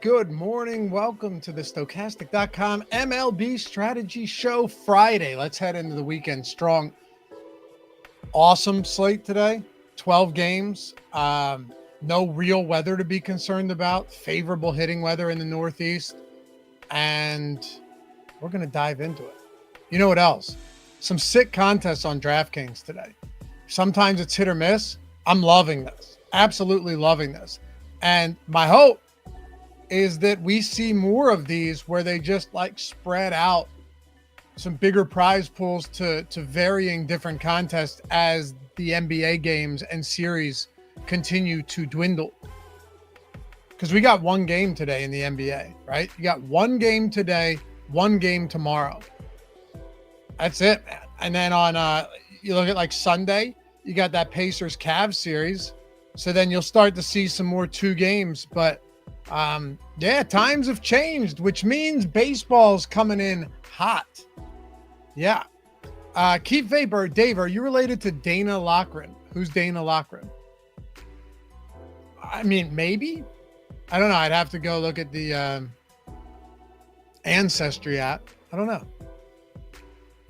good morning. Welcome to the Stokastic.com MLB Strategy Show Friday. Let's head into the weekend strong. Awesome slate today. 12 games. No real weather to be concerned about. Favorable hitting weather in the Northeast. And we're going to dive into it. You know what else? Some sick contests on DraftKings today. Sometimes it's hit or miss. I'm loving this. Absolutely loving this. And my hope is that we see more of these where they just like spread out some bigger prize pools to varying different contests as the NBA games and series continue to dwindle. Because we got one game today in the NBA, right? You got one game today, one game tomorrow. That's it, man. And then on, you look at like Sunday, you got that Pacers-Cavs series. So then you'll start to see some more two games. But yeah, times have changed, which means baseball's coming in hot. Yeah. Keep Vapor. Dave, are you related to Dana Lochran? Who's Dana Lochran? I mean, maybe. I don't know. I'd have to go look at the Ancestry app. I don't know.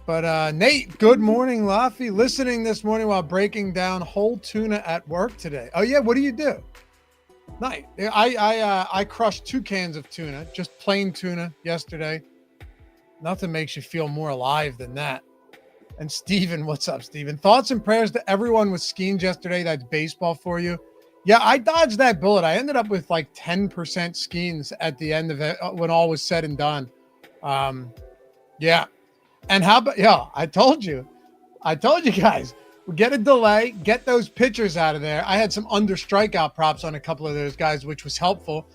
But Nate, good morning, Laffy. Listening this morning while breaking down whole tuna at work today. Oh yeah, what do you do? Nice. I crushed 2 cans of tuna, just plain tuna yesterday. Nothing makes you feel more alive than that. And Steven, what's up, Steven? Thoughts and prayers to everyone with Skeens yesterday. That's baseball for you. Yeah, I dodged that bullet. I ended up with like 10% Skeens at the end of it when all was said and done. Yeah. And how about, yeah, I told you guys, we get a delay, get those pitchers out of there. I had some under strikeout props on a couple of those guys, which was helpful.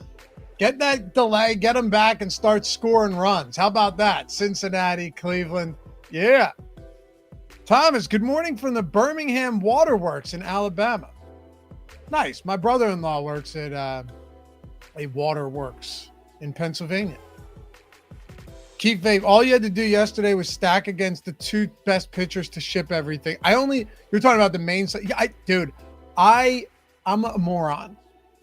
Get that delay, get them back and start scoring runs. How about that? Cincinnati, Cleveland. Yeah. Thomas, good morning from the Birmingham Waterworks in Alabama. Nice. My brother-in-law works at a waterworks in Pennsylvania. Keep Vape. All you had to do yesterday was stack against the 2 best pitchers to ship everything. You're talking about the main side. Yeah, I'm a moron.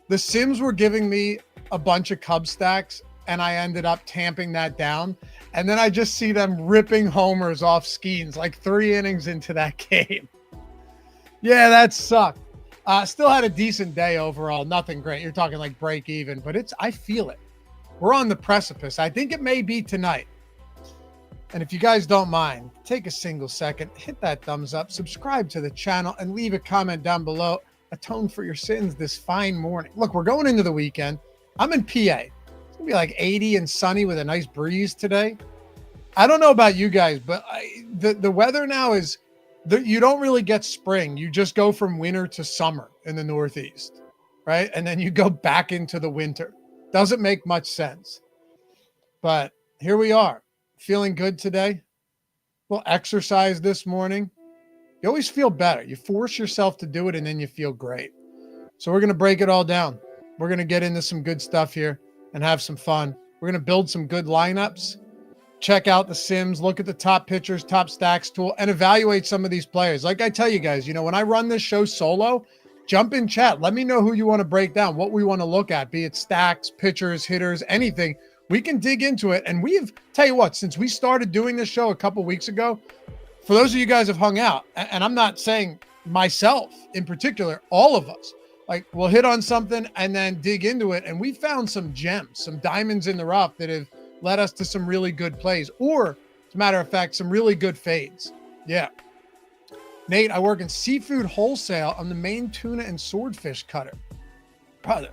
The Sims were giving me a bunch of Cub stacks and I ended up tamping that down. And then I just see them ripping homers off Skeens like 3 innings into that game. Yeah, that sucked. Still had a decent day overall. Nothing great. You're talking like break even, but I feel it. We're on the precipice. I think it may be tonight. And if you guys don't mind, take a single second, hit that thumbs up, subscribe to the channel, and leave a comment down below. Atone for your sins this fine morning. Look, we're going into the weekend. I'm in PA. It's going to be like 80 and sunny with a nice breeze today. I don't know about you guys, but the weather now is, you don't really get spring. You just go from winter to summer in the Northeast, right? And then you go back into the winter. Doesn't make much sense. But here we are. Feeling good today. A little exercise this morning. You always feel better. You force yourself to do it and then you feel great. So we're going to break it all down. We're going to get into some good stuff here and have some fun. We're going to build some good lineups. Check out the Sims. Look at the top pitchers, top stacks tool, and evaluate some of these players. Like I tell you guys, when I run this show solo, jump in chat. Let me know who you want to break down, what we want to look at, be it stacks, pitchers, hitters, anything. We can dig into it. And tell you what, since we started doing this show a couple weeks ago, for those of you guys who have hung out, and I'm not saying myself in particular, all of us, like we'll hit on something and then dig into it. And we found some gems, some diamonds in the rough that have led us to some really good plays, or as a matter of fact, some really good fades. Yeah. Nate, I work in seafood wholesale. I'm the main tuna and swordfish cutter. Brother,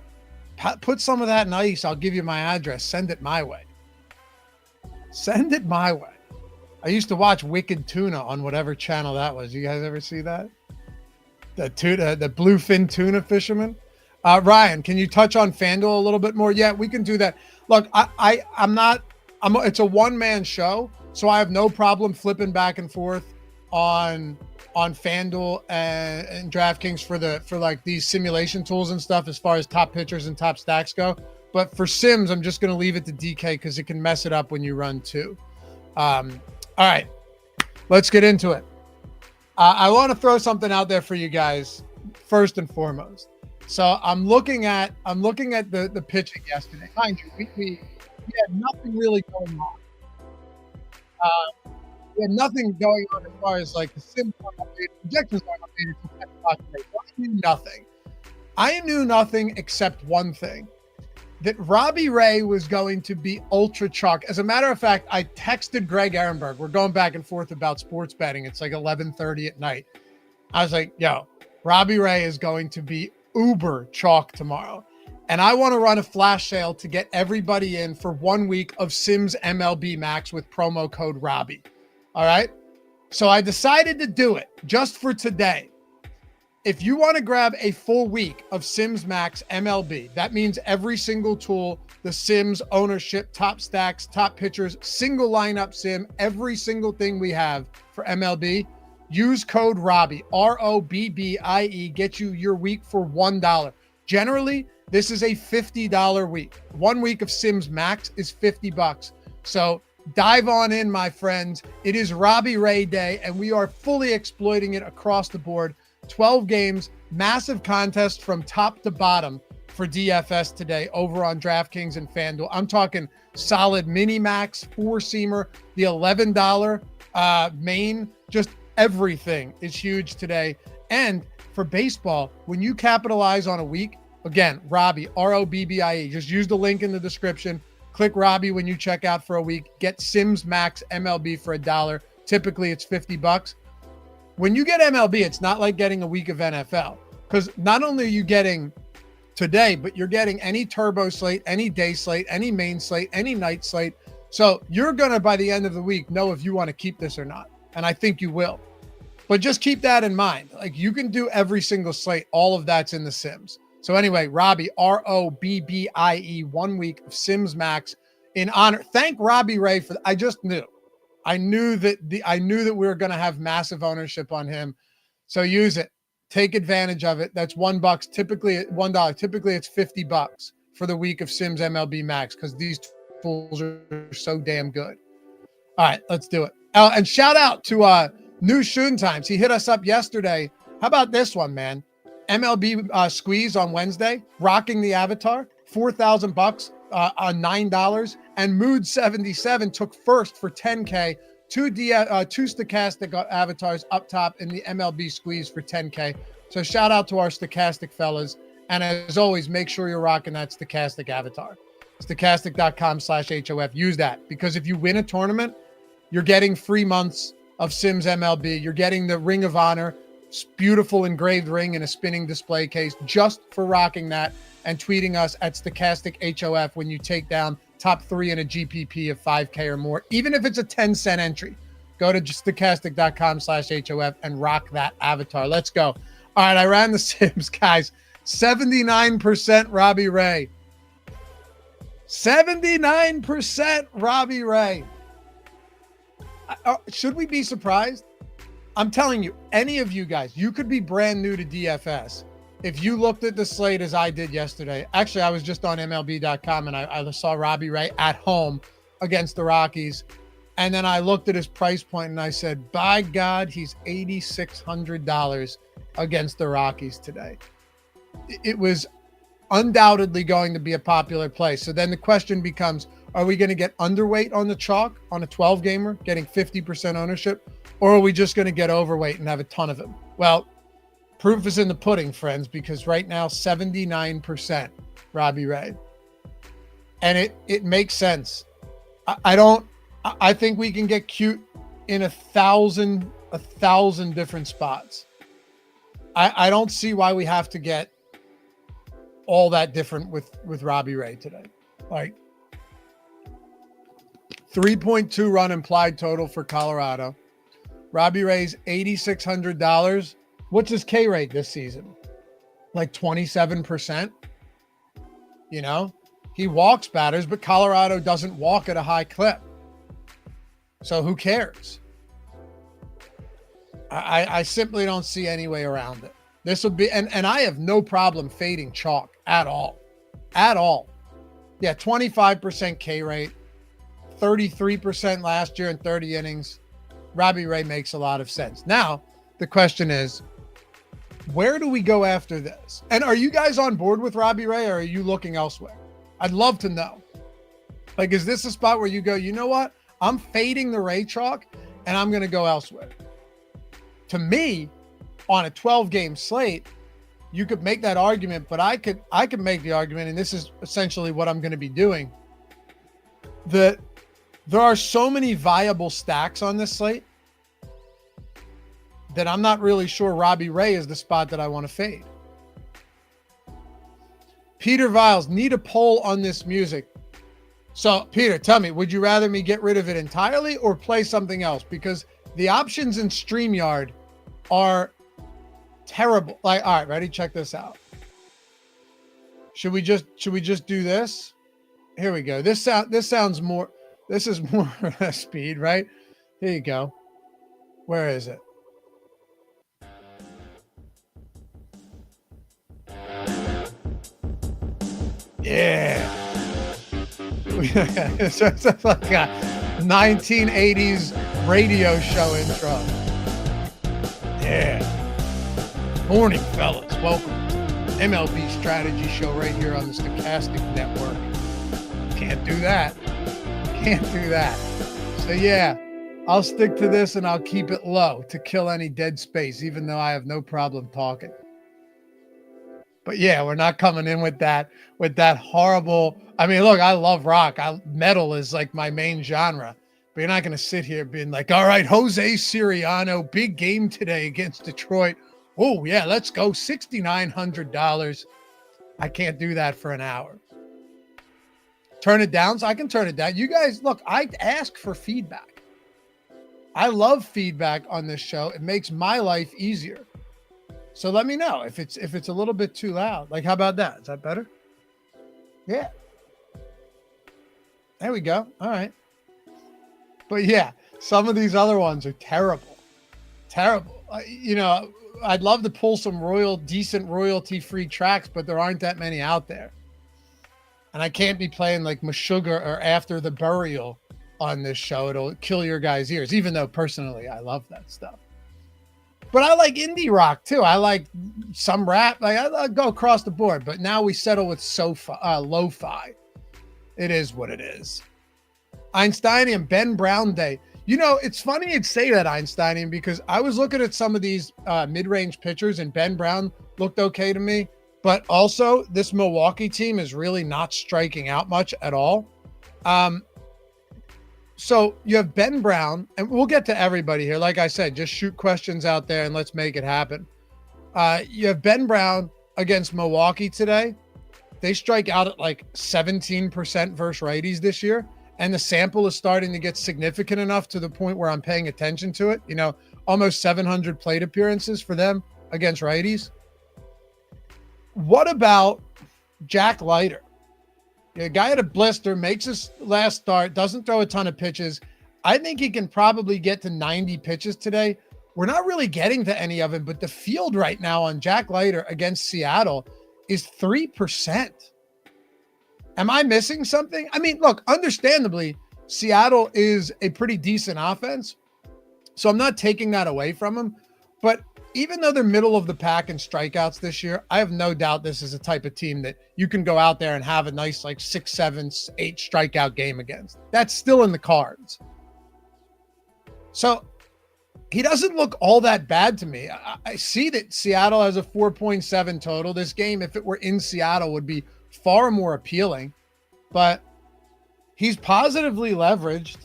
put some of that in ice. I'll give you my address. Send it my way. Send it my way. I used to watch Wicked Tuna on whatever channel that was. You guys ever see that? The bluefin tuna fisherman. Ryan, can you touch on FanDuel a little bit more? Yeah, we can do that. Look, it's a one-man show, so I have no problem flipping back and forth on FanDuel and DraftKings for like these simulation tools and stuff as far as top pitchers and top stacks go. But for Sims, I'm just going to leave it to DK because it can mess it up when you run 2. All right, let's get into it. I want to throw something out there for you guys first and foremost. So I'm looking at the pitching yesterday. Mind you, we had nothing really going on. We had nothing going on as far as like the sim projections aren't updated until 10 o'clock today. So I knew nothing. I knew nothing except one thing, that Robbie Ray was going to be ultra chalk. As a matter of fact, I texted Greg Ehrenberg. We're going back and forth about sports betting. It's like 11:30 at night. I was like, yo, Robbie Ray is going to be uber chalk tomorrow. And I want to run a flash sale to get everybody in for 1 week of Sims MLB Max with promo code Robbie. All right. So I decided to do it just for today. If you want to grab a full week of Sims Max MLB, that means every single tool, the Sims, ownership, top stacks, top pitchers, single lineup sim, every single thing we have for MLB, use code Robbie, ROBBIE, get you your week for $1. Generally, this is a $50 week. 1 week of Sims Max is $50. So dive on in, my friends. It is Robbie Ray Day, and we are fully exploiting it across the board. 12 games, massive contest from top to bottom for DFS today over on DraftKings and FanDuel. I'm talking solid mini max, four-seamer, the $11 main, just everything is huge today. And for baseball, when you capitalize on a week, again, Robbie, ROBBIE, just use the link in the description. Click Robbie when you check out for a week. Get Sims Max MLB for $1. Typically, it's $50. When you get MLB, it's not like getting a week of NFL, because not only are you getting today, but you're getting any turbo slate, any day slate, any main slate, any night slate. So you're going to, by the end of the week, know if you want to keep this or not. And I think you will. But just keep that in mind. Like, you can do every single slate. All of that's in the Sims. So anyway, Robbie, ROBBIE, 1 week of Sims Max in honor. Thank Robbie Ray for, I just knew. I knew that we were going to have massive ownership on him. So use it. Take advantage of it. That's $1. Typically $1. Typically it's $50 for the week of Sims MLB Max, because these tools are so damn good. All right, let's do it. And shout out to New Shun Times. He hit us up yesterday. How about this one, man? MLB Squeeze on Wednesday, rocking the avatar, $4,000 on $9. And Mood 77 took first for $10K. Two Stokastic avatars up top in the MLB Squeeze for $10K. So shout out to our Stokastic fellas. And as always, make sure you're rocking that Stokastic avatar. Stokastic.com/HOF. Use that, because if you win a tournament, you're getting free months of Sims MLB. You're getting the Ring of Honor, beautiful engraved ring in a spinning display case, just for rocking that and tweeting us at Stokastic HOF when you take down top 3 in a GPP of 5K or more. Even if it's a 10-cent entry, go to Stokastic.com/HOF and rock that avatar. Let's go. All right, I ran the Sims, guys. 79% Robbie Ray. 79% Robbie Ray. Should we be surprised? I'm telling you, any of you guys, you could be brand new to DFS. If you looked at the slate as I did yesterday, actually, I was just on MLB.com and I saw Robbie Ray at home against the Rockies. And then I looked at his price point and I said, by God, he's $8,600 against the Rockies today. It was undoubtedly going to be a popular play. So then the question becomes, are we going to get underweight on the chalk on a 12 gamer, getting 50% ownership? Or are we just going to get overweight and have a ton of them? Well, proof is in the pudding, friends, because right now, 79% Robbie Ray. And it makes sense. I think we can get cute in a thousand different spots. I don't see why we have to get all that different with Robbie Ray today. Like, 3.2 run implied total for Colorado. Robbie Ray's $8,600. What's his K rate this season? Like 27%. You know, he walks batters, but Colorado doesn't walk at a high clip. So who cares? I simply don't see any way around it. This would be, and I have no problem fading chalk at all. At all. Yeah, 25% K rate, 33% last year in 30 innings. Robbie Ray makes a lot of sense. Now, the question is, Where do we go after this? And are you guys on board with Robbie Ray, or are you looking elsewhere? I'd love to know. Like, is this a spot where you go, you know what? I'm fading the Ray chalk and I'm going to go elsewhere. To me, on a 12-game slate, you could make that argument, but I could make the argument, and this is essentially what I'm going to be doing, that there are so many viable stacks on this slate that I'm not really sure Robbie Ray is the spot that I want to fade. Peter Viles, need a poll on this music. So, Peter, tell me, would you rather me get rid of it entirely or play something else? Because the options in StreamYard are terrible. Like, all right, ready? Check this out. Should we just do this? Here we go. This is more speed, right? Here you go. Where is it? Yeah. It's like a 1980s radio show intro. Yeah. Morning, fellas. Welcome to MLB Strategy Show right here on the Stokastic Network. Can't do that. Can't do that. So yeah, I'll stick to this and I'll keep it low to kill any dead space, even though I have no problem talking. But yeah, we're not coming in with that horrible. I mean, look, I love rock. Metal is like my main genre. But you're not going to sit here being like, all right, Jose Siriano, big game today against Detroit. Oh, yeah, let's go. $6,900. I can't do that for an hour. Turn it down? So I can turn it down. You guys, look, I ask for feedback. I love feedback on this show. It makes my life easier. So let me know if it's a little bit too loud. Like, how about that? Is that better? Yeah. There we go. All right. But yeah, some of these other ones are terrible. Terrible. I'd love to pull some decent royalty-free tracks, but there aren't that many out there. And I can't be playing like Meshuggah or After the Burial on this show. It'll kill your guys' ears, even though personally I love that stuff. But I like indie rock too. I like some rap. Like I go across the board. But now we settle with lo-fi. It is what it is. Einsteinium, Ben Brown Day. You know, it's funny you'd say that, Einsteinium, because I was looking at some of these mid-range pitchers, and Ben Brown looked okay to me. But also, this Milwaukee team is really not striking out much at all. So you have Ben Brown, and we'll get to everybody here. Like I said, just shoot questions out there and let's make it happen. You have Ben Brown against Milwaukee today. They strike out at like 17% versus righties this year. And the sample is starting to get significant enough to the point where I'm paying attention to it. You know, almost 700 plate appearances for them against righties. What about Jack Leiter? The guy had a blister, makes his last start, doesn't throw a ton of pitches. I think he can probably get to 90 pitches today. We're not really getting to any of it, but the field right now on Jack Leiter against Seattle is 3%. Am I missing something? I mean, look, understandably, Seattle is a pretty decent offense, so I'm not taking that away from them. But even though they're middle of the pack in strikeouts this year, I have no doubt this is a type of team that you can go out there and have a nice like 6, 7, 8 strikeout game against. That's still in the cards. So he doesn't look all that bad to me. I see that Seattle has a 4.7 total. This game, if it were in Seattle, would be far more appealing, but he's positively leveraged,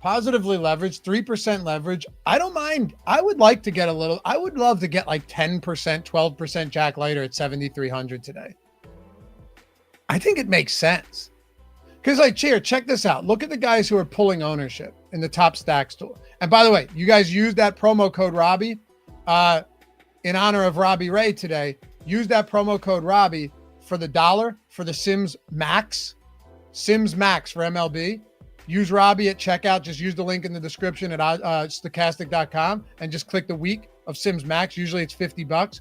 3% leverage. I don't mind. I would like to get I would love to get like 10%, 12% Jack Leiter at 7,300 today. I think it makes sense. Because like, check this out. Look at the guys who are pulling ownership in the top stacks tool. And by the way, you guys use that promo code Robbie in honor of Robbie Ray today. Use that promo code Robbie for the $1 for the Sims Max for MLB. Use Robbie at checkout. Just use the link in the description at stokastic.com and just click the week of Sims Max. Usually it's $50.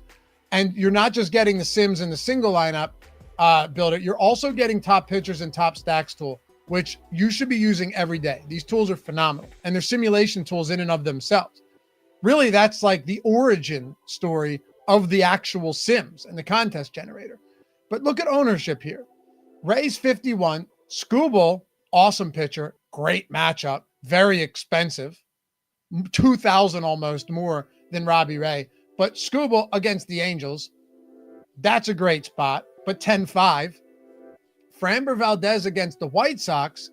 And you're not just getting the Sims in the single lineup builder. You're also getting top pitchers and top stacks tool, which you should be using every day. These tools are phenomenal, and they're simulation tools in and of themselves. Really, that's like the origin story of the actual Sims and the contest generator. But look at ownership here. Ray's 51, Skubal, awesome pitcher, great matchup, very expensive, 2,000 almost more than Robbie Ray. But Skubal against the Angels, that's a great spot, but 10-5. Framber Valdez against the White Sox.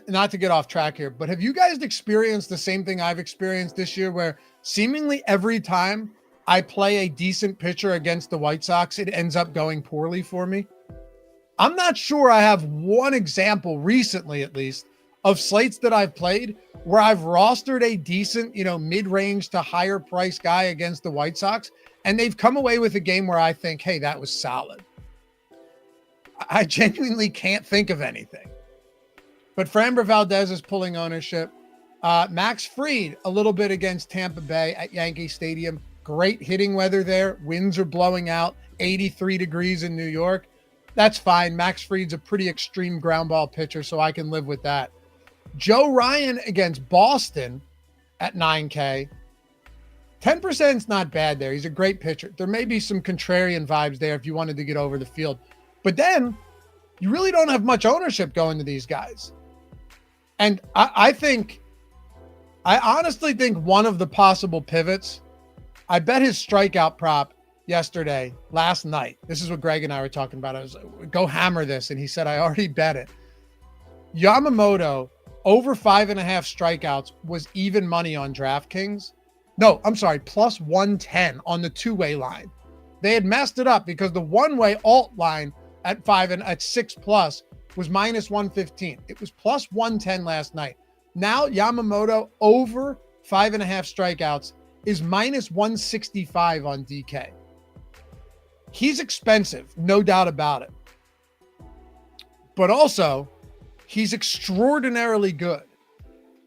Not to get off track here, but have you guys experienced the same thing I've experienced this year where seemingly every time I play a decent pitcher against the White Sox, it ends up going poorly for me? I'm not sure I have one example recently, at least, of slates that I've played where I've rostered a decent, mid-range to higher price guy against the White Sox, and they've come away with a game where I think, hey, that was solid. I genuinely can't think of anything. But Framber Valdez is pulling ownership. Max Fried, a little bit against Tampa Bay at Yankee Stadium. Great hitting weather there. Winds are blowing out. 83 degrees in New York. That's fine. Max Fried's a pretty extreme ground ball pitcher, so I can live with that. Joe Ryan against Boston at 9K. 10% is not bad there. He's a great pitcher. There may be some contrarian vibes there if you wanted to get over the field. But then you really don't have much ownership going to these guys. And I honestly think one of the possible pivots, I bet his strikeout prop last night. This is what Greg and I were talking about. I was like, go hammer this. And he said, I already bet it. Yamamoto over 5.5 strikeouts was even money on DraftKings. No, I'm sorry, plus 110 on the two-way line. They had messed it up because the one-way alt line at 6+ was minus 115. It was plus 110 last night. Now Yamamoto over 5.5 strikeouts is minus 165 on DK. He's expensive, no doubt about it. But also, he's extraordinarily good.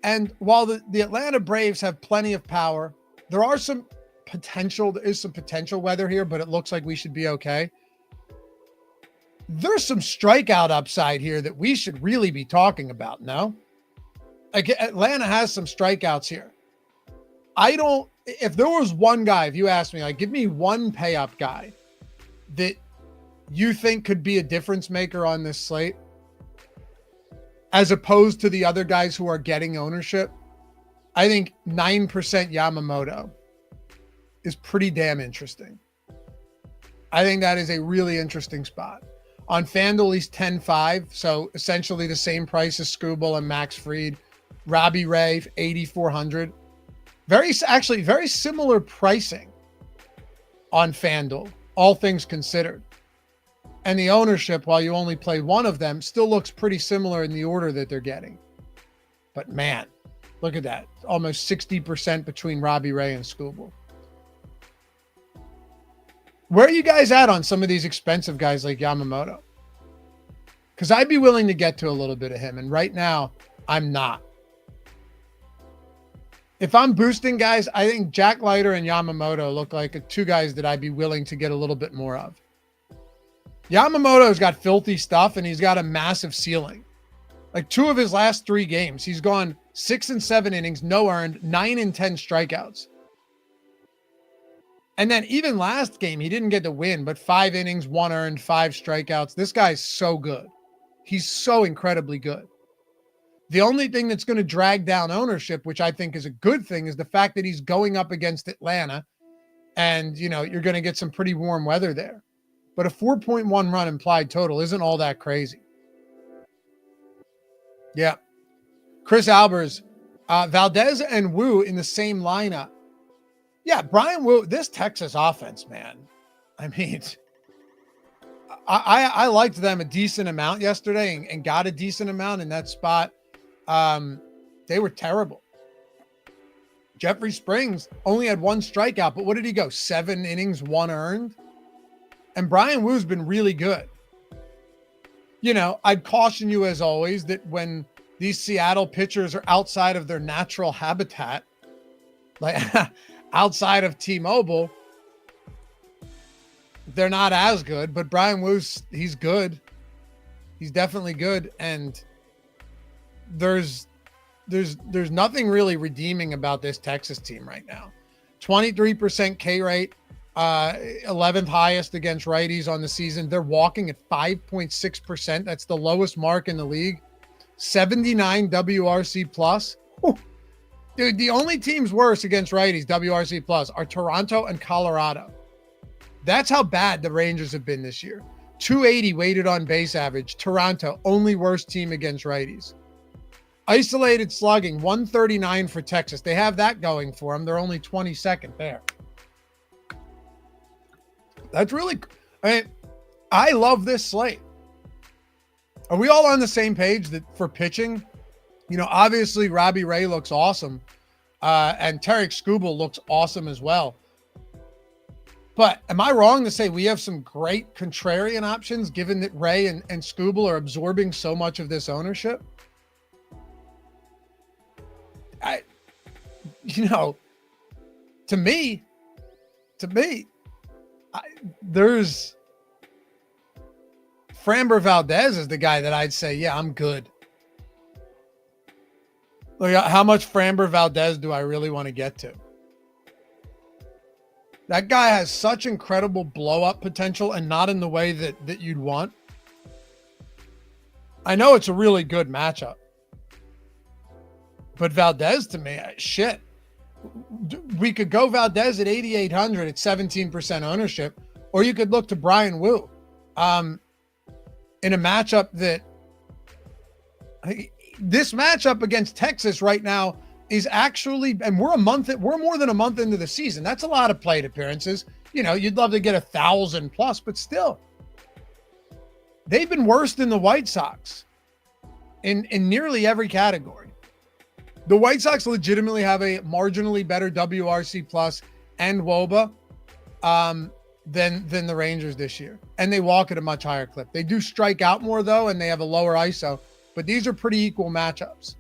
And while the Atlanta Braves have plenty of power, there is some potential weather here, but it looks like we should be okay. There's some strikeout upside here that we should really be talking about, no? Like, Atlanta has some strikeouts here. If there was one guy, if you asked me, like, give me one pay-up guy that you think could be a difference maker on this slate, as opposed to the other guys who are getting ownership, I think 9% Yamamoto is pretty damn interesting. I think that is a really interesting spot. On FanDuel, he's 10-5, so essentially the same price as Skubal and Max Fried. Robbie Ray, 8,400. Very similar pricing on FanDuel, all things considered. And the ownership, while you only play one of them, still looks pretty similar in the order that they're getting. But man, look at that. Almost 60% between Robbie Ray and Skubal. Where are you guys at on some of these expensive guys like Yamamoto? Because I'd be willing to get to a little bit of him. And right now, I'm not. If I'm boosting guys, I think Jack Leiter and Yamamoto look like two guys that I'd be willing to get a little bit more of. Yamamoto's got filthy stuff, and he's got a massive ceiling. Like, 2 of his last 3 games, he's gone 6 and 7 innings, no earned, 9 and 10 strikeouts. And then even last game, he didn't get the win, but 5 innings, 1 earned, 5 strikeouts. This guy's so good. He's so incredibly good. The only thing that's going to drag down ownership, which I think is a good thing, is the fact that he's going up against Atlanta. And, you're going to get some pretty warm weather there. But a 4.1 run implied total isn't all that crazy. Yeah. Chris Albers, Valdez and Wu in the same lineup. Yeah, Brian Wu, this Texas offense, man. I mean, I liked them a decent amount yesterday and got a decent amount in that spot. They were terrible. Jeffrey Springs only had 1 strikeout, but what did he go? 7 innings, 1 earned. And Brian Wu's been really good. I'd caution you as always that when these Seattle pitchers are outside of their natural habitat, like outside of T-Mobile, they're not as good, but Brian Wu's, he's good. He's definitely good. And there's there's nothing really redeeming about this Texas team right now. 23% K rate, 11th highest against righties on the season. They're walking at 5.6%. That's the lowest mark in the league. 79 WRC plus. Whew. Dude, the only teams worse against righties, WRC plus, are Toronto and Colorado. That's how bad the Rangers have been this year. 280 weighted on base average. Toronto, only worst team against righties. Isolated slugging, 139 for Texas. They have that going for them. They're only 22nd there. That's really, I love this slate. Are we all on the same page that for pitching, obviously Robbie Ray looks awesome. And Tarek Skubal looks awesome as well. But am I wrong to say we have some great contrarian options given that Ray and Skubal are absorbing so much of this ownership? To me, there's Framber Valdez is the guy that I'd say, yeah, I'm good. Look, how much Framber Valdez do I really want to get to? That guy has such incredible blow-up potential and not in the way that you'd want. I know it's a really good matchup. But Valdez, to me, shit. We could go Valdez at 8,800 at 17% ownership, or you could look to Brian Wu in a matchup that this matchup against Texas right now is actually, and we're more than a month into the season. That's a lot of plate appearances. You'd love to get 1,000 plus, but still, they've been worse than the White Sox in nearly every category. The White Sox legitimately have a marginally better WRC plus and WOBA than the Rangers this year. And they walk at a much higher clip. They do strike out more though, and they have a lower ISO, but these are pretty equal matchups.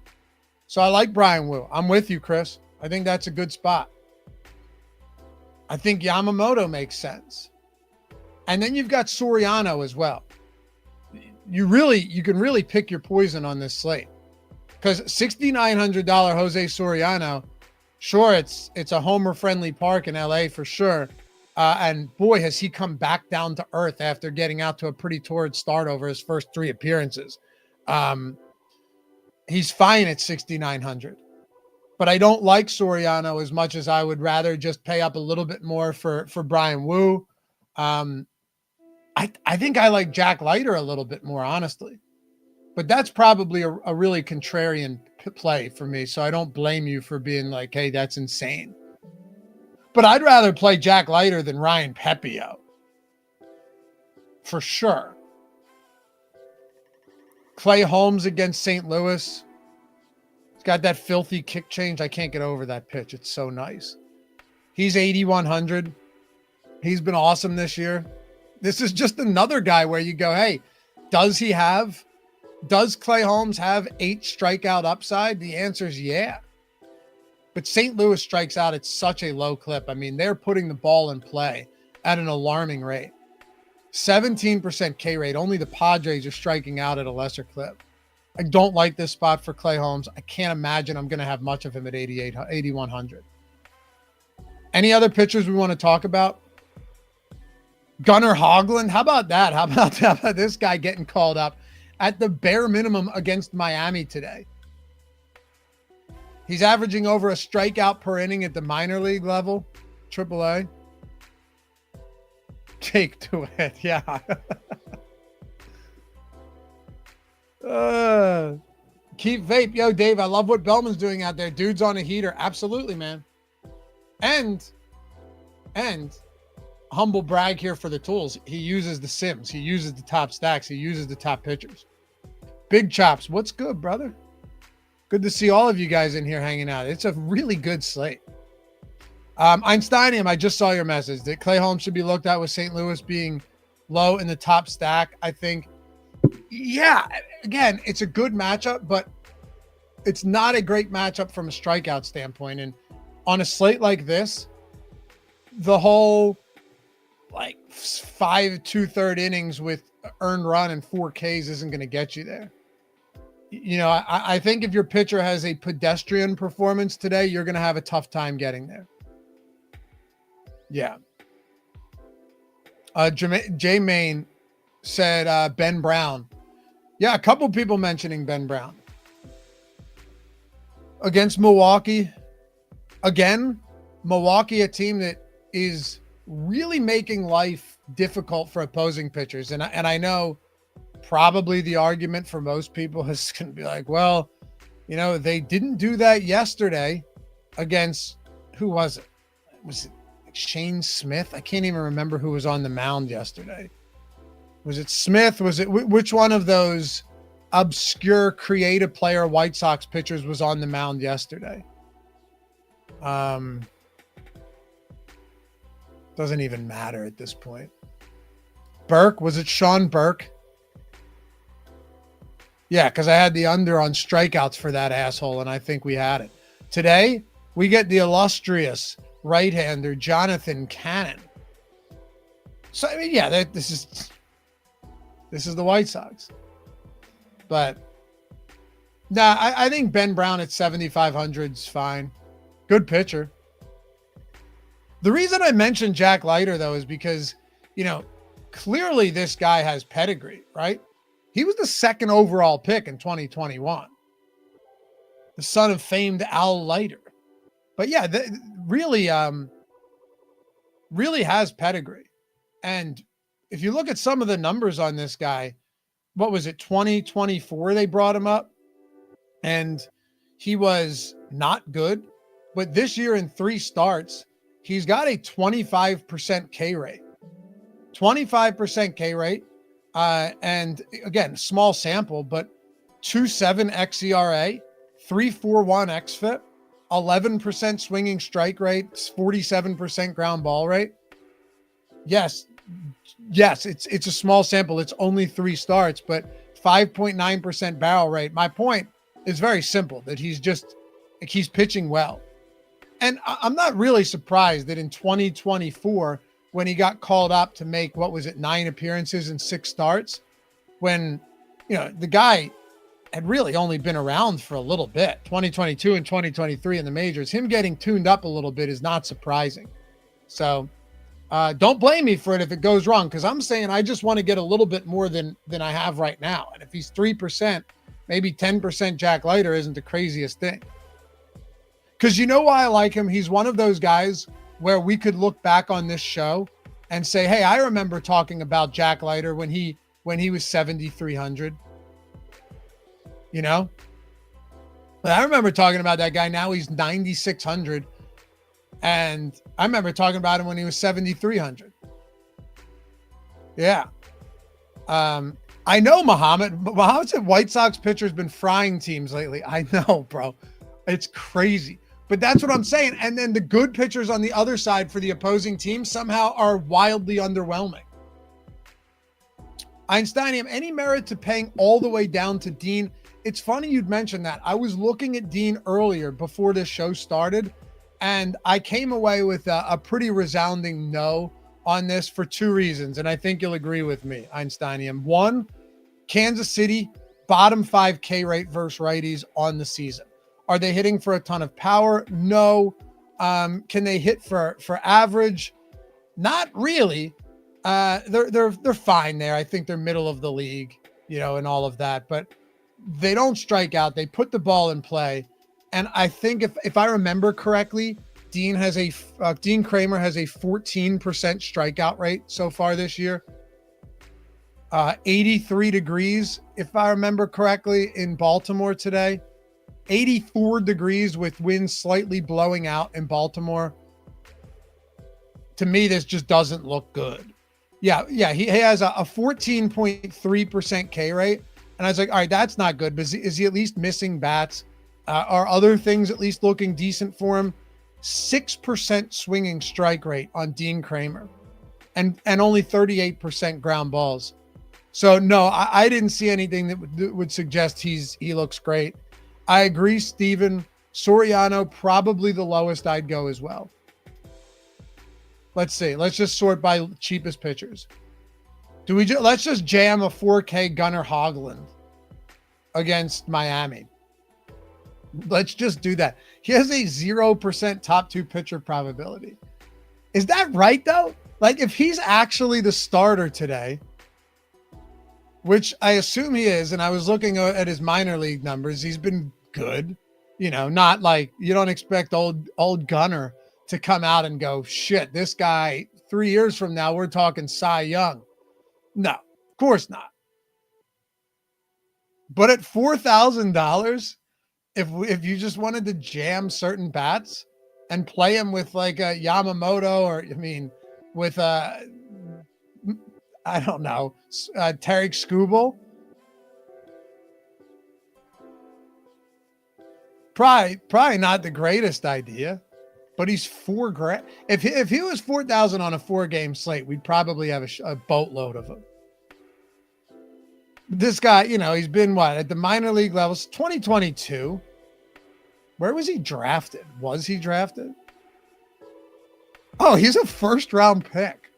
So I like Brian Wu. I'm with you, Chris. I think that's a good spot. I think Yamamoto makes sense. And then you've got Soriano as well. You can really pick your poison on this slate. Because $6,900 Jose Soriano, sure, it's a homer-friendly park in LA for sure. And boy, has he come back down to earth after getting out to a pretty torrid start over his first 3 appearances. He's fine at 6,900. But I don't like Soriano as much as I would rather just pay up a little bit more for Brian Wu. I think I like Jack Leiter a little bit more, honestly. But that's probably a really contrarian play for me. So I don't blame you for being like, hey, that's insane. But I'd rather play Jack Leiter than Ryan Pepio. For sure. Clay Holmes against St. Louis. He's got that filthy kick change. I can't get over that pitch. It's so nice. He's 8,100. He's been awesome this year. This is just another guy where you go, hey, does Clay Holmes have 8 strikeout upside? The answer is yeah. But St. Louis strikes out at such a low clip. I mean, they're putting the ball in play at an alarming rate. 17% K rate. Only the Padres are striking out at a lesser clip. I don't like this spot for Clay Holmes. I can't imagine I'm going to have much of him at 8,100. Any other pitchers we want to talk about? Gunnar Hoglund. How about that? How about this guy getting called up at the bare minimum against Miami today? He's averaging over a strikeout per inning at the minor league level, AAA. Take to it, yeah. Keep vape. Yo, Dave, I love what Bellman's doing out there. Dude's on a heater. Absolutely, man. And humble brag here for the tools. He uses the Sims. He uses the top stacks. He uses the top pitchers. Big Chops, what's good, brother? Good to see all of you guys in here hanging out. It's a really good slate. Einsteinium, I just saw your message that Clay Holmes should be looked at with St. Louis being low in the top stack. I think, yeah, again, it's a good matchup, but it's not a great matchup from a strikeout standpoint. And on a slate like this, the whole 5 2/3 innings with earned run and 4 Ks isn't going to get you there. I think if your pitcher has a pedestrian performance today, you're going to have a tough time getting there. Yeah. Jay Main said Ben Brown. Yeah, a couple people mentioning Ben Brown. Against Milwaukee. Again, Milwaukee, a team that is really making life difficult for opposing pitchers. And I know probably the argument for most people is going to be like, well, they didn't do that yesterday against, who was it? Was it Shane Smith? I can't even remember who was on the mound yesterday. Was it Smith? Was it which one of those obscure creative player White Sox pitchers was on the mound yesterday? Doesn't even matter at this point. Burke, was it Sean Burke? Yeah, because I had the under on strikeouts for that asshole, and I think we had it. Today, we get the illustrious right-hander Jonathan Cannon. So, I mean, yeah, this is the White Sox. But, I think Ben Brown at 7,500 is fine. Good pitcher. The reason I mentioned Jack Leiter, though, is because, clearly this guy has pedigree, right? He was the second overall pick in 2021. The son of famed Al Leiter. But yeah, really has pedigree. And if you look at some of the numbers on this guy, what was it, 2024 they brought him up? And he was not good. But this year in 3 starts, he's got a 25% K rate. 25% K rate. And again, small sample, but 2.7 xERA, 3.41 xFIP, 11% swinging strike rate, 47% ground ball rate. Yes, it's a small sample. It's only 3 starts, but 5.9% barrel rate. My point is very simple, that he's pitching well. And I'm not really surprised that in 2024, when he got called up to make, 9 appearances and 6 starts, when, the guy had really only been around for a little bit, 2022 and 2023 in the majors, him getting tuned up a little bit is not surprising. So don't blame me for it if it goes wrong, because I'm saying I just want to get a little bit more than I have right now. And if he's 3%, maybe 10% Jack Leiter isn't the craziest thing. Because you know why I like him? He's one of those guys where we could look back on this show and say, hey, I remember talking about Jack Leiter when he was 7,300. But I remember talking about that guy. Now he's 9,600. And I remember talking about him when he was 7,300. Yeah. I know Muhammad said White Sox pitcher's been frying teams lately. I know, bro. It's crazy. But that's what I'm saying. And then the good pitchers on the other side for the opposing team somehow are wildly underwhelming. Einsteinium, any merit to paying all the way down to Dean? It's funny you'd mention that. I was looking at Dean earlier before this show started, and I came away with a pretty resounding no on this for 2 reasons. And I think you'll agree with me, Einsteinium. 1, Kansas City, bottom 5 K rate versus righties on the season. Are they hitting for a ton of power? No. Can they hit for average? Not really. They're fine there. I think they're middle of the league, and all of that. But they don't strike out. They put the ball in play. And I think if I remember correctly, Dean Kramer has a 14% strikeout rate so far this year. 83 degrees, if I remember correctly, in Baltimore today. 84 degrees with winds slightly blowing out in Baltimore. To me, this just doesn't look good. Yeah, he has a 14.3% K rate. And I was like, all right, that's not good. But is he at least missing bats? Are other things at least looking decent for him? 6% swinging strike rate on Dean Kramer and only 38% ground balls. So no, I didn't see anything that would suggest he looks great. I agree, Steven. Soriano, probably the lowest I'd go as well. Let's see. Let's just sort by cheapest pitchers. Let's just jam a 4K Gunnar Hoglund. against Miami. Let's just do that. He has a 0% top 2 pitcher probability. Is that right though? Like if he's actually the starter today, which I assume he is, and I was looking at his minor league numbers, he's been good. You know, not like you don't expect old Gunner to come out and go, shit, this guy 3 years from now, we're talking Cy Young. No, of course not. But at $4,000, if you just wanted to jam certain bats and play him with like a Yamamoto or with I don't know, Tarek Skubal, probably not the greatest idea, but he's $4,000. If he was 4,000 on a 4-game slate, we'd probably have a boatload of him. This guy, you know, he's been at the minor league levels, 2022. Where was he drafted? Was he drafted? Oh, he's a 1st-round pick.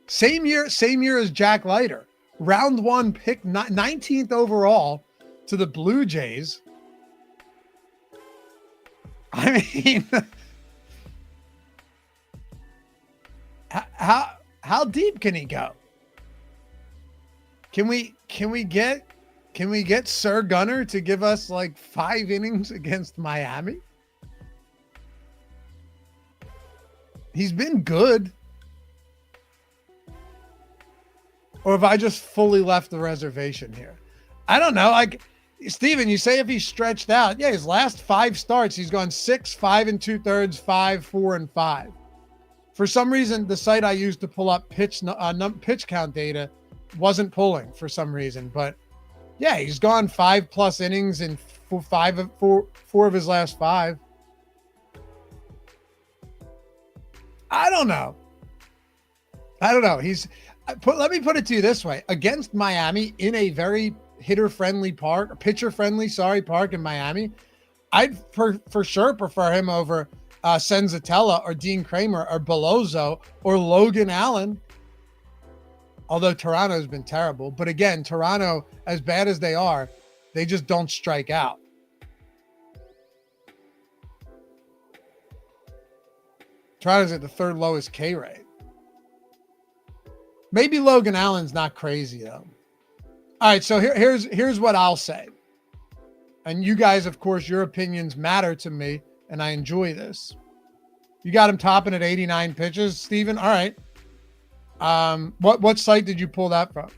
Same year as Jack Leiter. Round 1 pick, 19th overall to the Blue Jays. I mean, how deep can he go? Can we get Sir Gunner to give us like 5 innings against Miami? He's been good. Or have I just fully left the reservation here? I don't know. Like, Steven, you say if he's stretched out. Yeah, his last 5 starts, he's gone 6, 5 2/3, 5, 4, and 5. For some reason, the site I used to pull up pitch count data wasn't pulling for some reason. But yeah, he's gone 5+ innings in 4 of his last 5. I don't know. Let me put it to you this way. Against Miami in a very pitcher-friendly park in Miami, I'd for sure prefer him over Senzatella or Dean Kramer or Bellozo or Logan Allen. Although Toronto's been terrible. But again, Toronto, as bad as they are, they just don't strike out. Toronto's at the 3rd lowest K rate. Maybe Logan Allen's not crazy though. All right, so here's what I'll say. And you guys, of course, your opinions matter to me, and I enjoy this. You got him topping at 89 pitches, Steven? All right. What site did you pull that from?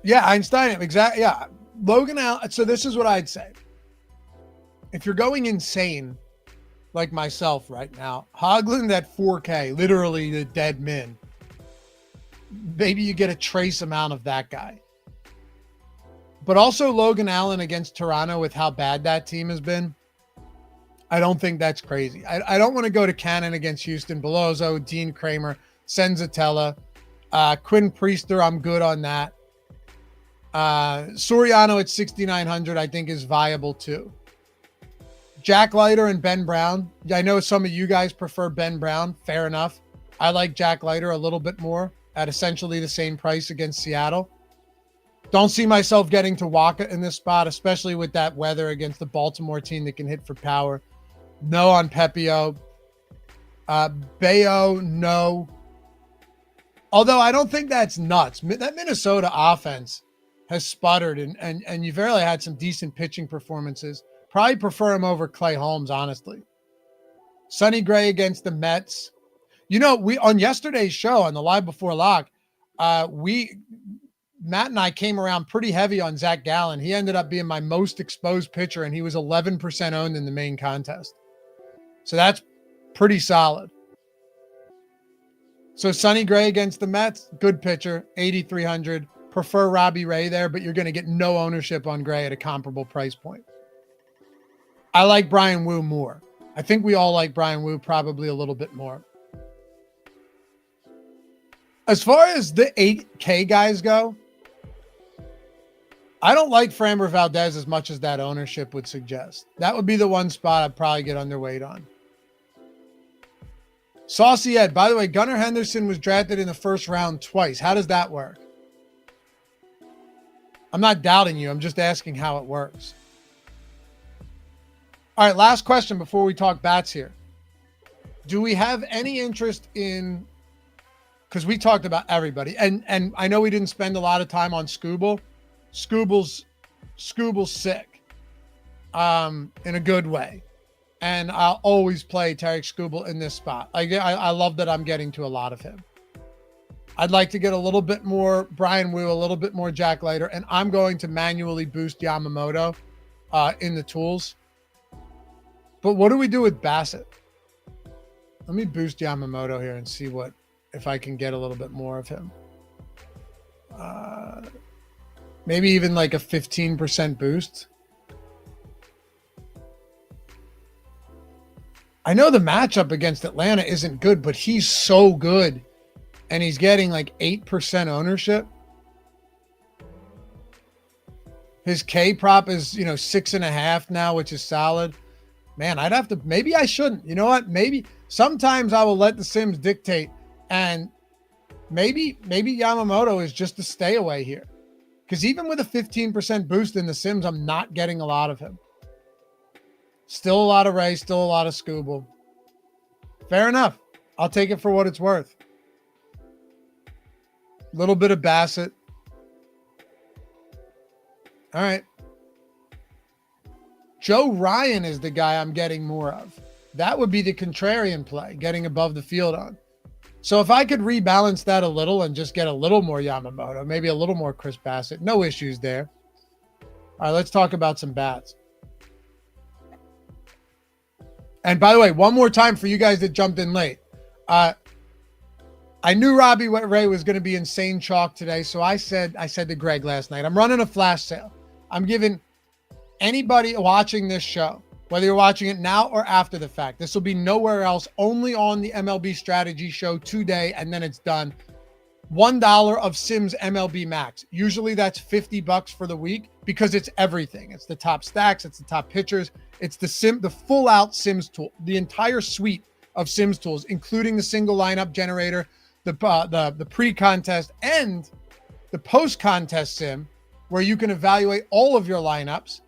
Yeah, Einstein. Exactly. Yeah. Logan Allen. So this is what I'd say. If you're going insane like myself right now, Hoagland at 4K, literally the dead min. Maybe you get a trace amount of that guy. But also Logan Allen against Toronto with how bad that team has been. I don't think that's crazy. I don't want to go to Cannon against Houston. Bellozo, Dean Kramer, Senzatella, Quinn Priester. I'm good on that. Soriano at 6,900 I think is viable too. Jack Leiter and Ben Brown. I know some of you guys prefer Ben Brown. Fair enough. I like Jack Leiter a little bit more at essentially the same price against Seattle. Don't see myself getting to Waka in this spot, especially with that weather against the Baltimore team that can hit for power. No on Pepio. Bayo, no. Although I don't think that's nuts. That Minnesota offense has sputtered, and you've really had some decent pitching performances. Probably prefer him over Clay Holmes, honestly. Sonny Gray against the Mets. You know, we on yesterday's show on the Live Before Lock, Matt and I came around pretty heavy on Zach Gallen. He ended up being my most exposed pitcher, and he was 11% owned in the main contest. So that's pretty solid. So Sonny Gray against the Mets, good pitcher, 8,300. Prefer Robbie Ray there, but you're going to get no ownership on Gray at a comparable price point. I like Brian Wu more. I think we all like Brian Wu probably a little bit more. As far as the 8K guys go, I don't like Framber Valdez as much as that ownership would suggest. That would be the one spot I'd probably get underweight on. Saucy Ed, by the way, Gunnar Henderson was drafted in the first round twice. How does that work? I'm not doubting you. I'm just asking how it works. All right, last question before we talk bats here. Do we have any interest in, because we talked about everybody, and I know we didn't spend a lot of time on Skubal. Skubal's sick in a good way. And I'll always play Tarek Skubal in this spot. I love that I'm getting to a lot of him. I'd like to get a little bit more Brian Wu, a little bit more Jack Leiter, and I'm going to manually boost Yamamoto in the tools. But what do we do with Bassett? Let me boost Yamamoto here and see if I can get a little bit more of him. Maybe even like a 15% boost. I know the matchup against Atlanta isn't good, but he's so good. And he's getting like 8% ownership. His K prop is, 6.5 now, which is solid. Man, I'd have to, maybe I shouldn't. You know what? Maybe sometimes I will let the Sims dictate, and maybe Yamamoto is just a stay away here. Because even with a 15% boost in the Sims, I'm not getting a lot of him. Still a lot of Ray, still a lot of Skubal. Fair enough. I'll take it for what it's worth. A little bit of Bassett. All right. Joe Ryan is the guy I'm getting more of. That would be the contrarian play, getting above the field on. So if I could rebalance that a little and just get a little more Yamamoto, maybe a little more Chris Bassett, no issues there. All right, let's talk about some bats. And by the way, one more time for you guys that jumped in late. I knew Robbie Ray was going to be insane chalk today, so I said to Greg last night, I'm running a flash sale. I'm giving anybody watching this show, whether you're watching it now or after the fact, this will be nowhere else, only on the MLB Strategy Show today, and then it's done. $1 of Sims MLB Max. Usually that's $50 for the week because it's everything. It's the top stacks, it's the top pitchers, it's the full out Sims tool, the entire suite of Sims tools, including the single lineup generator, the pre-contest and the post-contest sim, where you can evaluate all of your lineups,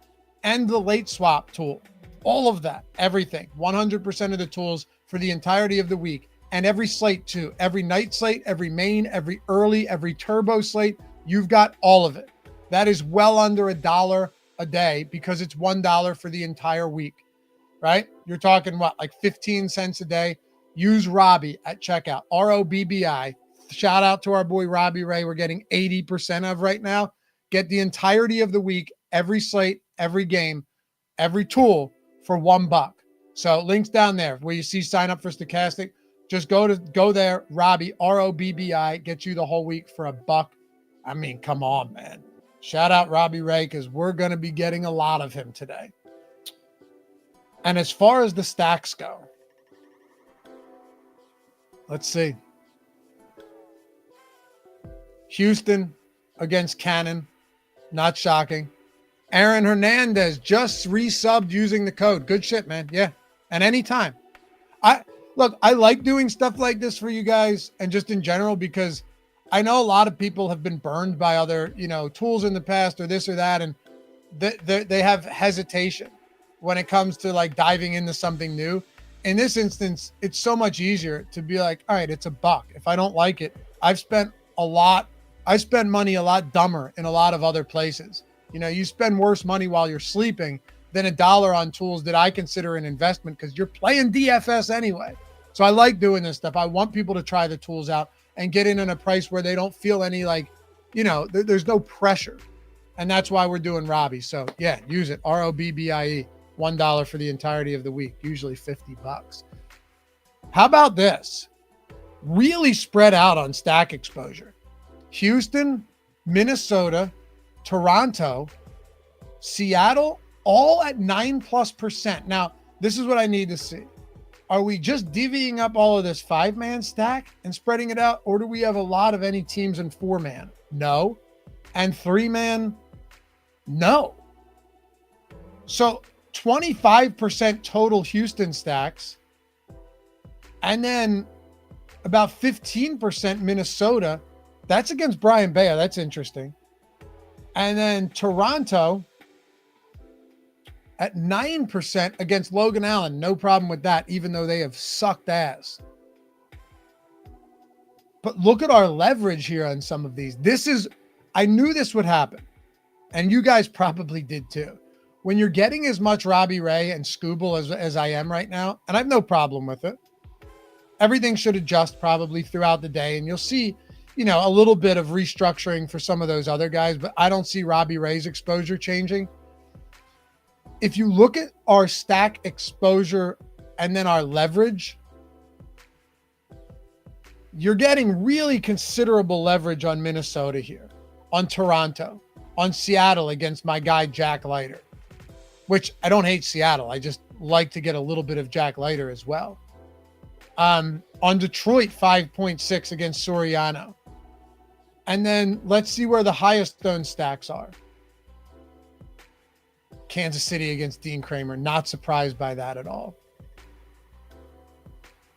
and the late swap tool. All of that, everything, 100% of the tools for the entirety of the week, and every slate too. Every night slate, every main, every early, every turbo slate, you've got all of it. That is well under $1 a day because it's $1 for the entire week, right? You're talking what, like 15 cents a day? Use Robbie at checkout, ROBBI. Shout out to our boy Robbie Ray. We're getting 80% of right now. Get the entirety of the week, every slate, every game, every tool for $1. So links down there where you see sign up for Stokastic. Just go there, Robbie, ROBBI, get you the whole week for $1. I mean, come on, man. Shout out Robbie Ray, because we're going to be getting a lot of him today. And as far as the stacks go, let's see. Houston against Cannon. Not shocking. Aaron Hernandez just resubbed using the code. Good shit, man. Yeah. And anytime. I like doing stuff like this for you guys and just in general, because I know a lot of people have been burned by other, tools in the past or this or that. And they have hesitation when it comes to like diving into something new. In this instance, it's so much easier to be like, all right, it's $1. If I don't like it, I spend money a lot dumber in a lot of other places. You spend worse money while you're sleeping than $1 on tools that I consider an investment, because you're playing DFS anyway. So I like doing this stuff. I want people to try the tools out and get in at a price where they don't feel any there's no pressure. And that's why we're doing Robbie. So yeah, use it. ROBBIE, $1 for the entirety of the week, usually $50. How about this? Really spread out on stack exposure. Houston, Minnesota, Toronto, Seattle, all at 9+%. Now, this is what I need to see. Are we just divvying up all of this 5-man stack and spreading it out? Or do we have a lot of any teams in 4-man? No. And 3-man? No. So 25% total Houston stacks And then about 15% Minnesota. That's against Brian Bayer. That's interesting. And then Toronto at 9% against Logan Allen. No problem with that, even though they have sucked ass. But look at our leverage here on some of these. I knew this would happen. And you guys probably did too. When you're getting as much Robbie Ray and Scooble as I am right now, and I have no problem with it, everything should adjust probably throughout the day. And you'll see, a little bit of restructuring for some of those other guys, but I don't see Robbie Ray's exposure changing. If you look at our stack exposure and then our leverage, you're getting really considerable leverage on Minnesota here, on Toronto, on Seattle against my guy, Jack Leiter, which I don't hate Seattle. I just like to get a little bit of Jack Leiter as well. On Detroit, 5.6 against Soriano. And then let's see where the highest owned stacks are. Kansas City against Dean Kramer. Not surprised by that at all.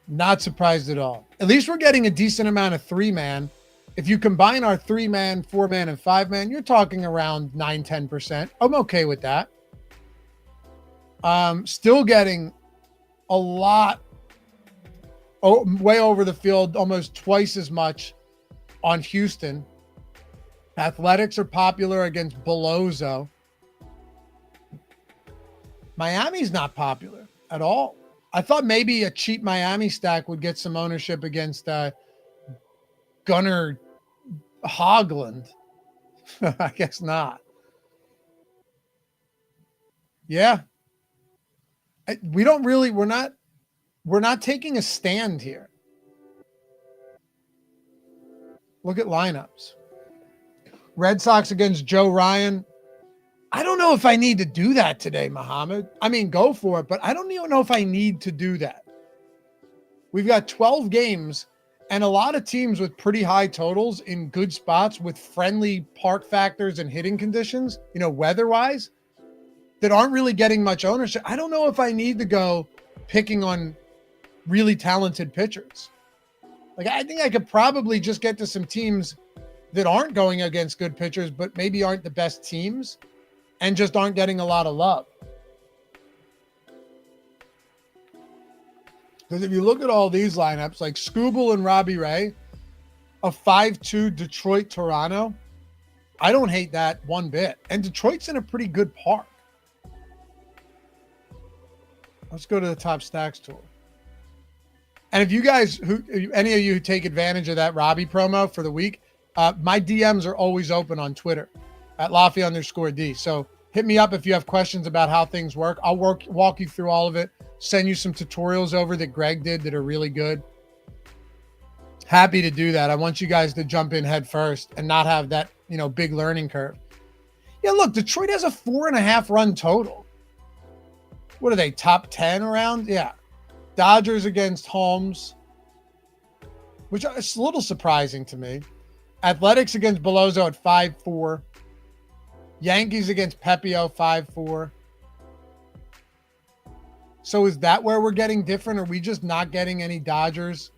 Not surprised at all. At least we're getting a decent amount of 3-man. If you combine our 3-man, 4-man, and 5-man, you're talking around 9-10%. I'm okay with that. Still getting a lot, way over the field, almost twice as much on Houston. Athletics are popular against Belozo. Miami's not popular at all. I thought maybe a cheap Miami stack would get some ownership against Gunnar Hogland. I guess not. Yeah. We're not taking a stand here. Look at lineups. Red Sox against Joe Ryan. I don't know if I need to do that today, Muhammad. I mean, go for it, but I don't even know if I need to do that. We've got 12 games and a lot of teams with pretty high totals in good spots with friendly park factors and hitting conditions, weather-wise, that aren't really getting much ownership. I don't know if I need to go picking on really talented pitchers. I think I could probably just get to some teams that aren't going against good pitchers, but maybe aren't the best teams and just aren't getting a lot of love. Because if you look at all these lineups, like Scooble and Robbie Ray, a 5-2 Detroit Toronto, I don't hate that one bit. And Detroit's in a pretty good park. Let's go to the top stacks tool. And if you guys, any of you who take advantage of that Robbie promo for the week, my DMs are always open on Twitter at Laffy_D. So hit me up if you have questions about how things work. I'll walk you through all of it, send you some tutorials over that Greg did that are really good. Happy to do that. I want you guys to jump in head first and not have that, big learning curve. Yeah, look, Detroit has a 4.5 run total. What are they, top 10 around? Yeah. Dodgers against Holmes, which is a little surprising to me. Athletics against Belozo at 5-4. Yankees against Pepio, 5-4. So is that where we're getting different? Are we just not getting any Dodgers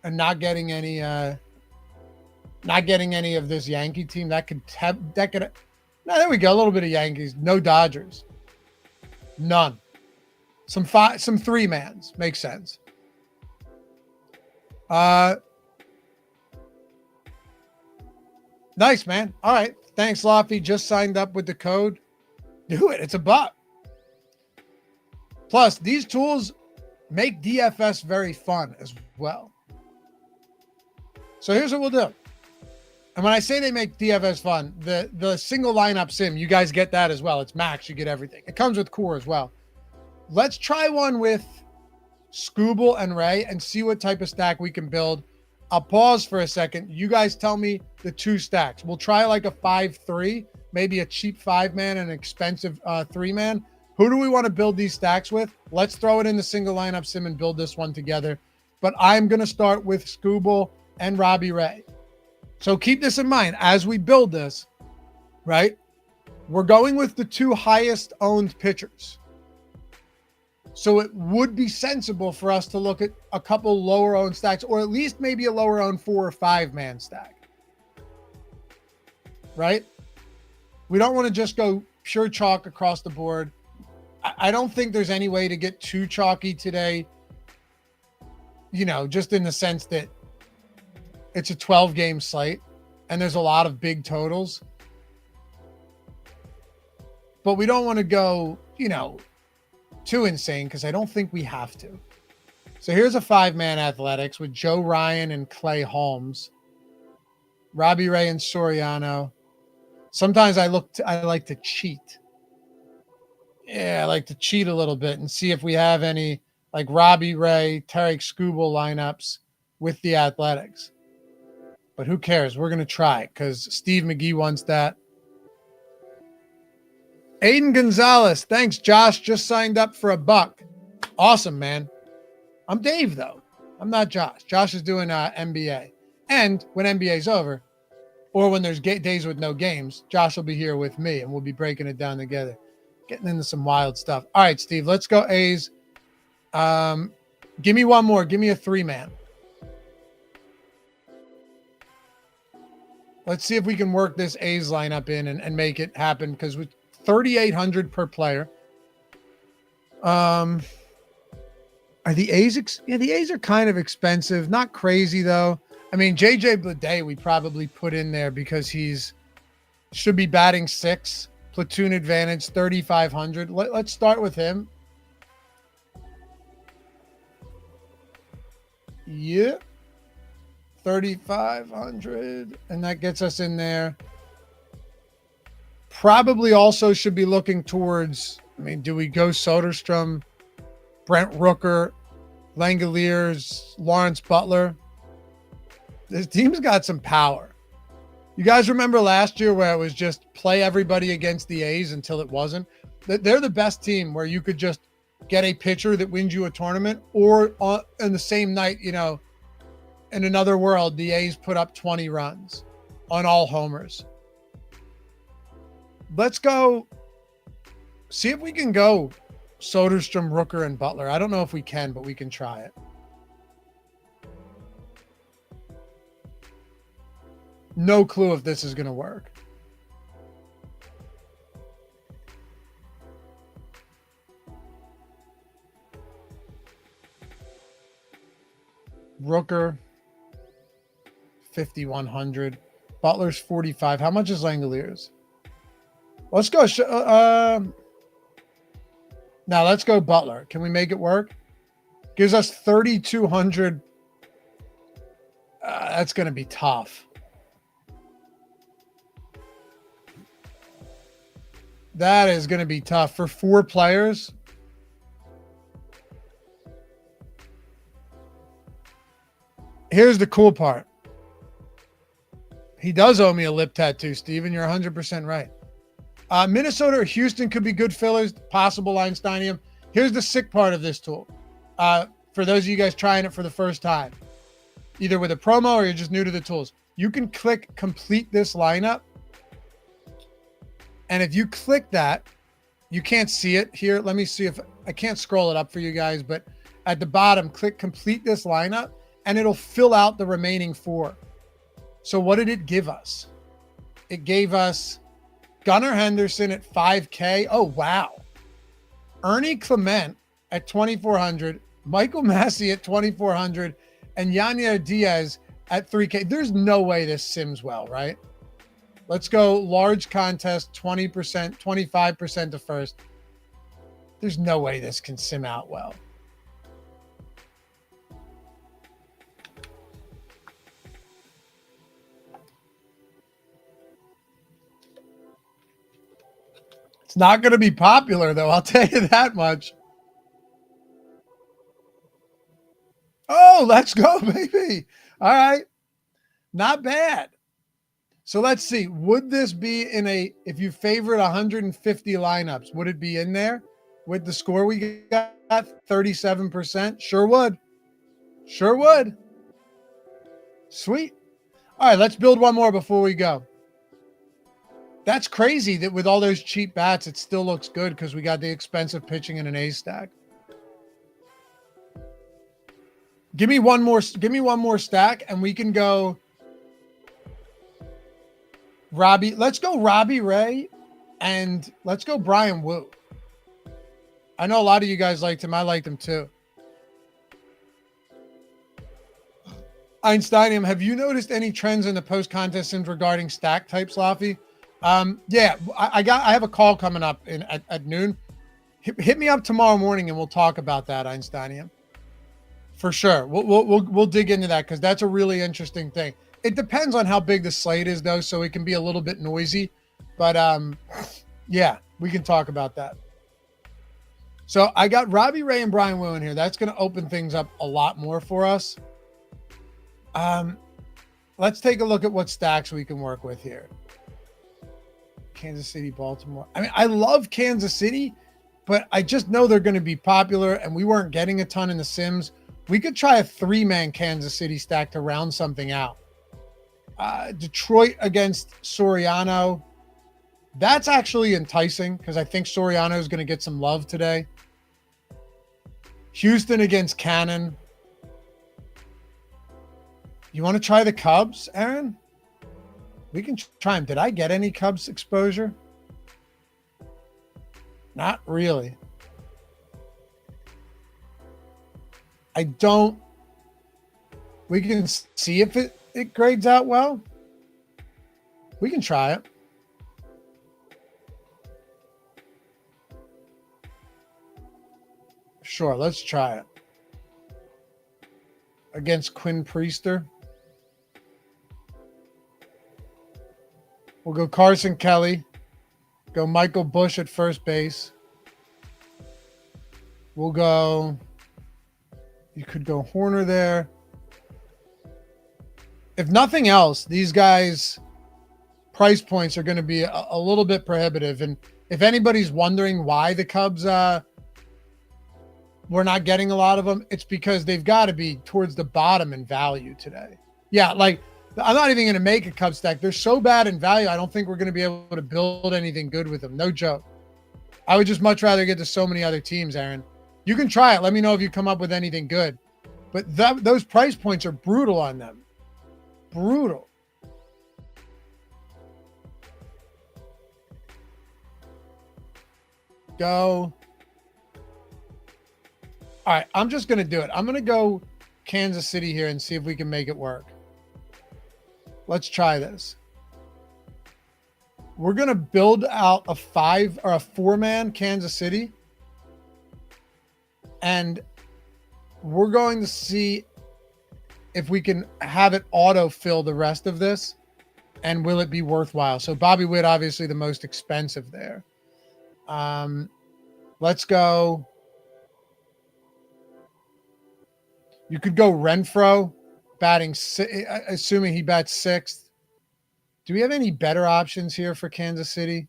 and not getting any of this Yankee team? No, there we go. A little bit of Yankees. No Dodgers. None. Some 3-mans. Makes sense. Nice, man. All right. Thanks, Laffy. Just signed up with the code. Do it. It's a buck. Plus, these tools make DFS very fun as well. So here's what we'll do. And when I say they make DFS fun, the single lineup sim, you guys get that as well. It's max. You get everything. It comes with core as well. Let's try one with Scooble and Ray and see what type of stack we can build. I'll pause for a second. You guys tell me the 2 stacks. We'll try like a 5-3, maybe a cheap 5-man and an expensive 3-man. Who do we want to build these stacks with? Let's throw it in the single lineup sim and build this one together. But I'm going to start with Scooble and Robbie Ray. So keep this in mind as we build this, right? We're going with the 2 highest owned pitchers. So it would be sensible for us to look at a couple lower owned stacks, or at least maybe a lower owned 4 or 5 man stack. Right? We don't want to just go pure chalk across the board. I don't think there's any way to get too chalky today, just in the sense that it's a 12-game slate and there's a lot of big totals. But we don't want to go, too insane, because I don't think we have to. So here's a 5-man athletics with Joe Ryan and Clay Holmes, Robbie Ray and Soriano. Sometimes I like to cheat. Yeah, I like to cheat a little bit and see if we have any like Robbie Ray, Tarek Skubal lineups with the athletics. But who cares? We're going to try it because Steve McGee wants that. Aiden Gonzalez. Thanks, Josh. Just signed up for $1. Awesome, man. I'm Dave, though. I'm not Josh. Josh is doing NBA. And when NBA's over, or when there's days with no games, Josh will be here with me, and we'll be breaking it down together. Getting into some wild stuff. All right, Steve, let's go A's. Give me one more. Give me a 3-man. Let's see if we can work this A's lineup in and make it happen, because with 3,800 per player. Are the A's? The A's are kind of expensive. Not crazy, though. I mean, JJ Bleday we probably put in there because should be batting 6. Platoon advantage, 3,500. Let's start with him. Yeah. 3,500. And that gets us in there. Probably also should be looking towards, do we go Soderstrom, Brent Rooker, Langoliers, Lawrence Butler? This team's got some power. You guys remember last year where it was just play everybody against the A's until it wasn't? They're the best team where you could just get a pitcher that wins you a tournament, or in the same night, in another world, the A's put up 20 runs on all homers. Let's go see if we can go Soderstrom, Rooker, and Butler. I don't know if we can, but we can try it. No clue if this is going to work. Rooker, 5,100. Butler's 45. How much is Langoliers? Let's go. Now let's go Butler. Can we make it work? Gives us 3,200. That's going to be tough. That is going to be tough for 4 players. Here's the cool part. He does owe me a lip tattoo, Steven. You're 100% right. Minnesota or Houston could be good fillers. Possible Einsteinium. Here's the sick part of this tool. For those of you guys trying it for the first time, either with a promo or you're just new to the tools, you can click complete this lineup. And if you click that, you can't see it here. Let me see if I can't scroll it up for you guys, but at the bottom, click complete this lineup and it'll fill out the remaining 4. So what did it give us? It gave us Gunnar Henderson at 5K. Oh, wow. Ernie Clement at 2,400, Michael Massey at 2,400, and Yanier Diaz at 3K. There's no way this sims well, right? Let's go large contest, 20%, 25% to first. There's no way this can sim out well. It's not going to be popular, though. I'll tell you that much. Oh, let's go, baby. All right. Not bad. So let's see. Would this be if you favorite 150 lineups, would it be in there with the score we got? 37%? Sure would. Sure would. Sweet. All right, let's build one more before we go. That's crazy that with all those cheap bats, it still looks good because we got the expensive pitching in an A stack. Give me one more stack, and we can go Robbie. Let's go Robbie Ray, and let's go Brian Wu. I know a lot of you guys liked him. I liked him too. Einsteinium, have you noticed any trends in the post-contest sims regarding stack types, Laffy? Yeah, I have a call coming up at noon. Hit me up tomorrow morning and we'll talk about that, Einsteinium. For sure. We'll dig into that because that's a really interesting thing. It depends on how big the slate is though, so it can be a little bit noisy. But yeah, we can talk about that. So I got Robbie Ray and Brian Wu in here. That's going to open things up a lot more for us. Let's take a look at what stacks we can work with here. Kansas City, Baltimore. I mean, I love Kansas City, but I just know they're going to be popular and we weren't getting a ton in the sims. We could try a 3-man Kansas City stack to round something out. Detroit against Soriano. That's actually enticing because I think Soriano is going to get some love today. Houston against Cannon. You want to try the Cubs, Aaron? We can try them. Did I get any Cubs exposure? Not really. I don't. We can see if it grades out well. We can try it. Sure, let's try it. Against Quinn Priester. We'll go Carson Kelly. Go Michael Bush at first base. We'll go. You could go Horner there. If nothing else, these guys' price points are going to be a little bit prohibitive. And if anybody's wondering why the Cubs we're not getting a lot of them, it's because they've got to be towards the bottom in value today. Yeah, like I'm not even going to make a Cubs stack. They're so bad in value, I don't think we're going to be able to build anything good with them. No joke. I would just much rather get to so many other teams, Aaron. You can try it. Let me know if you come up with anything good. But those price points are brutal on them. Brutal. Go. All right, I'm just going to do it. I'm going to go Kansas City here and see if we can make it work. Let's try this. We're going to build out a 4-man Kansas City. And we're going to see if we can have it auto-fill the rest of this. And will it be worthwhile? So Bobby Witt, obviously the most expensive there. Let's go. You could go Renfroe, batting, assuming he bats 6th. Do we have any better options here for Kansas City?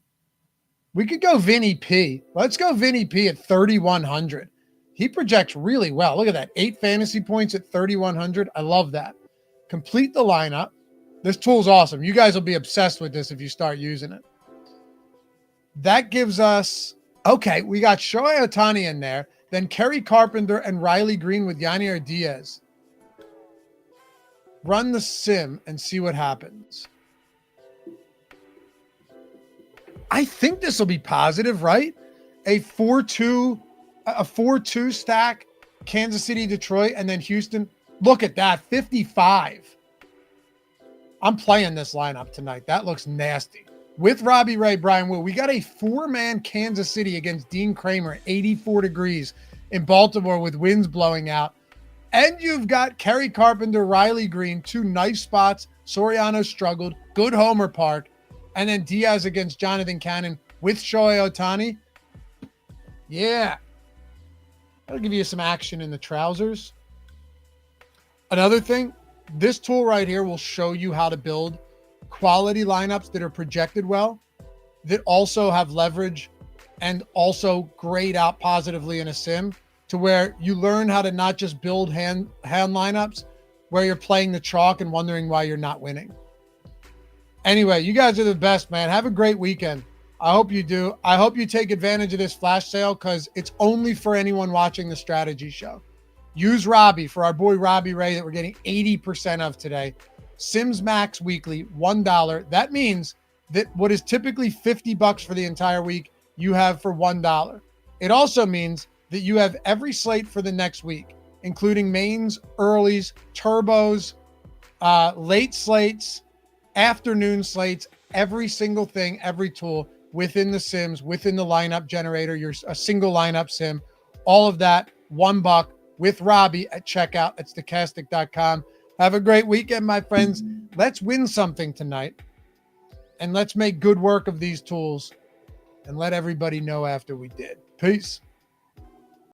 We could go Vinny P. Let's go Vinny P at 3,100. He projects really well. Look at that. 8 fantasy points at 3,100. I love that. Complete the lineup. This tool's awesome. You guys will be obsessed with this if you start using it. That gives us, okay, we got Shohei Ohtani in there. Then Kerry Carpenter and Riley Green with Yanier Diaz. Run the sim and see what happens. I think this will be positive, right? A 4-2 stack, Kansas City, Detroit, and then Houston. Look at that, 55. I'm playing this lineup tonight. That looks nasty. With Robbie Ray, Brian Wu, we got a 4-man Kansas City against Dean Kramer, 84 degrees in Baltimore with winds blowing out. And you've got Kerry Carpenter, Riley Green, 2 nice spots. Soriano struggled. Good homer park. And then Diaz against Jonathan Cannon with Shohei Ohtani. Yeah. That'll give you some action in the trousers. Another thing, this tool right here will show you how to build quality lineups that are projected well, that also have leverage and also grade out positively in a sim, to where you learn how to not just build hand lineups where you're playing the chalk and wondering why you're not winning. Anyway, you guys are the best, man. Have a great weekend. I hope you do. I hope you take advantage of this flash sale because it's only for anyone watching the strategy show. Use Robbie for our boy Robbie Ray that we're getting 80% of today. Sims Max Weekly, $1. That means that what is typically $50 for the entire week, you have for $1. It also means that you have every slate for the next week, including mains, earlies, turbos, late slates, afternoon slates, every single thing, every tool within the Sims, within the lineup generator, a single lineup sim, all of that, $1 with Robbie at checkout at Stokastic.com. Have a great weekend, my friends. Let's win something tonight, and let's make good work of these tools and let everybody know after we did. Peace.